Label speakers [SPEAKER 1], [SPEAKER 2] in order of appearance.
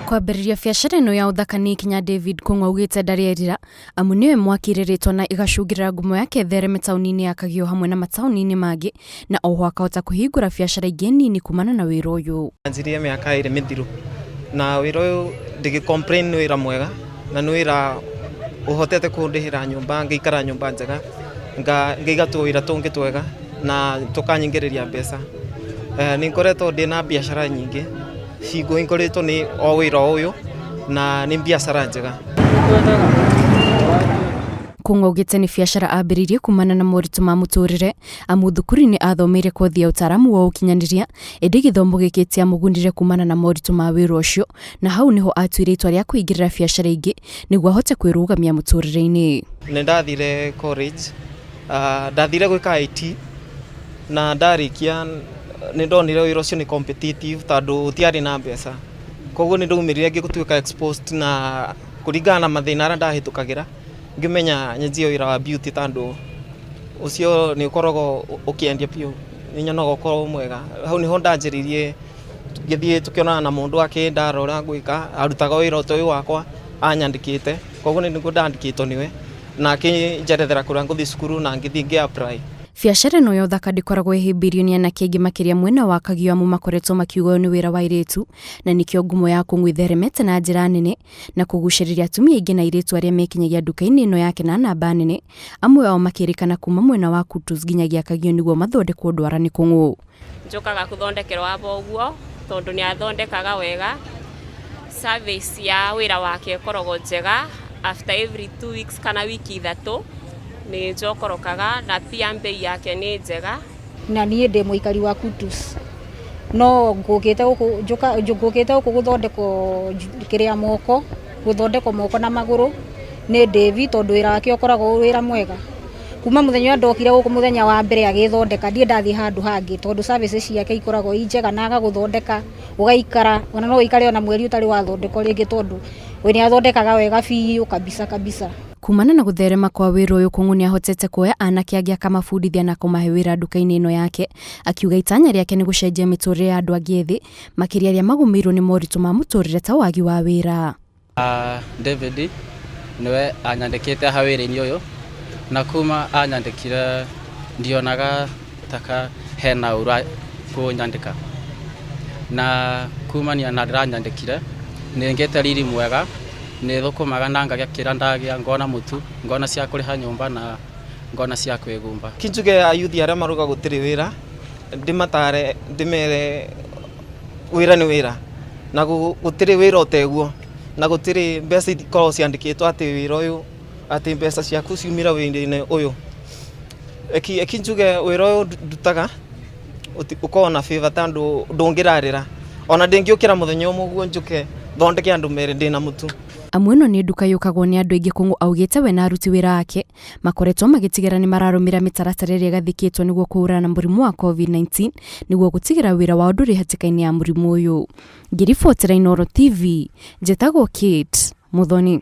[SPEAKER 1] Kwambĩrĩria biacara ĩno ya ũthakani Kinya David Kung'u augĩte ndarĩerira amu nĩwe mwakĩrĩrĩtwo na igacũngĩrĩra ngumo yake thereme taũni-inĩ ya Kagio hamwe na mataũni-inĩ mangĩ, na oho akahota kũhingũra biacara ingĩ nini kumana na wĩra ũyũ.
[SPEAKER 2] Anjirie mĩaka 2 mĩthiru na wĩra ũyũ ndĩgĩ-complain nĩ wĩra mwega na nĩ wĩra ũhotete kũndĩhĩra nyũmba, ngĩikara nyũmba njega, ngĩiga tũwĩra tũngĩ twega na tũkanyingĩrĩria mbeca. Nĩ ngoretwo ndĩna biacara nyingĩ ngoretwo nĩ o wĩra ũyũ na nĩ biacara njega.
[SPEAKER 1] Kung'u augĩte nĩ biacara ambĩrĩirie kumana na moritũ ma mũtũrĩre amu thukuru-inĩ athomeire kothi ya ũtaaramu wa ũkinyanĩria, ĩndĩ gĩthomo gĩkĩ tiamũgunire kumana na moritũ ma wĩra ũcio, na hau niho atuire itua rĩa kũingĩrĩra biacara ingĩ nĩguo ahote kwĩrũgamia mũtũrĩre-inĩ.
[SPEAKER 2] Nĩ ndathire college, ndathire gwĩka IT na ndarĩkia nĩ ndonire wĩra ũcio nĩ competitive tondũ tiarĩ na mbeca. Koguo nĩ ndaumĩrire ngĩtuĩka exposed na kũringana na mathĩna arĩa ndahĩtũkagĩra, ngĩmenya nyenjie wĩra wa beauty tondũ ũcio nĩ ũkoragwo ũkĩendia biũ, nĩ nyonaga ũkorwo mwega. Hau niho ndanjĩrĩirie ngĩthiĩ tũkĩonana na mũndũ akĩndara ũrĩa ngwĩka, arutaga wĩra ũyũ wakwa anyandĩkĩte, koguo nĩguo ndandĩkĩtwo nĩwe na akĩnjerethera kũrĩa ngũthiĩ cukuru na ngĩthiĩ ngĩ-apply.
[SPEAKER 1] Biacara ĩno ya ũthaka ndĩkoragwo ĩhĩmbĩirio nĩ anake aingĩ makĩria mwena wa Kagio amu makoretwo makiuga nĩ wĩra wa airĩtu, na nĩkĩo ngumo ya Kung'u ĩtheremete na njĩra nene na kũgucĩrĩria atumia aingĩ na airĩtu arĩa mekinyagia nduka-inĩ ĩno yake na namba nene, amwe ao makĩrĩkana kuma mwena wa Kutus nginyagia Kagio nĩguo mathondekwo ndwara nĩ Kung'u.
[SPEAKER 3] Njokaga gũthondekerwo abo ũguo tondũ nĩ athondekaga wega. Service ya wĩra wake ĩkoragwo njega after every 2 weeks kana wiki 3 nĩ njokorokaga na pia mbei yake nĩ njega.
[SPEAKER 4] Na niĩ ndĩ mũikari wa Kutus no ngũkĩte gũkũ gũthondekwo kĩrĩa moko, gũthondekwo moko na magũrũ nĩ David tondũ wĩra wake ũkoragwo wĩra mwega. Kuma mũthenya ũrĩa ndokire gũkũ mũthenya wa mbere agĩthondeka ndiĩ ndathiĩ handũ hangĩ tondũ services ciake ikoragwo njega na agagũthondeka ũgaikara, ona no ũikare ona mweri ũtarĩ wathondekwo rĩngĩ tondũ we nĩ athondekaga wega biũ kabisa.
[SPEAKER 1] Kumana na gũtherema kwa wĩra ũyũ, Kung'u nĩ ahotete kuoya anake angĩ akamabundithia na kũmahe wĩra nduka-inĩ ĩno yake, akiuga itanya rĩake nĩ gũcenjia mĩtũrĩre ya andũ angĩ ethĩ makĩria arĩa magũmĩirwo nĩ moritũ ma mũtũrĩre ta wagi wa wĩra.
[SPEAKER 5] David nĩwe anyandĩkĩte ha wĩra-inĩ ũyũ na kuma anyandĩkire ndionaga taka hena ũra kũnyandĩka, na kumania na ndĩranyandĩkire nĩ ngĩte riri mwega, nĩ thũkũmaga na ngagĩa kĩrĩa ndagĩa, ngona mũtu, ngona cia kũrĩha nyũmba na ngona cia kwĩgumba.
[SPEAKER 2] Kinjuge ayuthi arĩa maruga gũtirĩ wĩra, ndĩmatare ndĩmere wĩra nĩ wĩra na gũtirĩ wĩra ũteguo na gũtirĩ mbeca ikoragwo ciandĩkĩtwo atĩ wĩra ũyũ atĩ mbeca ciaku ciumĩra wĩra-inĩ ũyũ. Kinjuge wĩra ũyũ ndutaga ũkorwo na favor tondũ ndũngĩrarĩra, ona ndĩngĩũkĩra mũthenya ũmwe ũguo njũke thondeke andũ merĩ ndĩna mũtu.
[SPEAKER 1] Amu ĩno nĩ nduka yũkagwo nĩ andũ aingĩ. Kung'u augĩte we na aruti wĩra wake makoretwo magĩtigĩra nĩ mararũmĩra mĩtaratara ĩrĩa ĩgathĩkĩtwo nĩguo kũhũrana na mũrimũ wa COVID-19 nĩguo gũtigĩra wĩra wao ndũrĩ hatĩka-inĩ ya mũrimũ ũyũ. Ngĩribotera Inooro TV, njĩtagwo Kate Muthoni.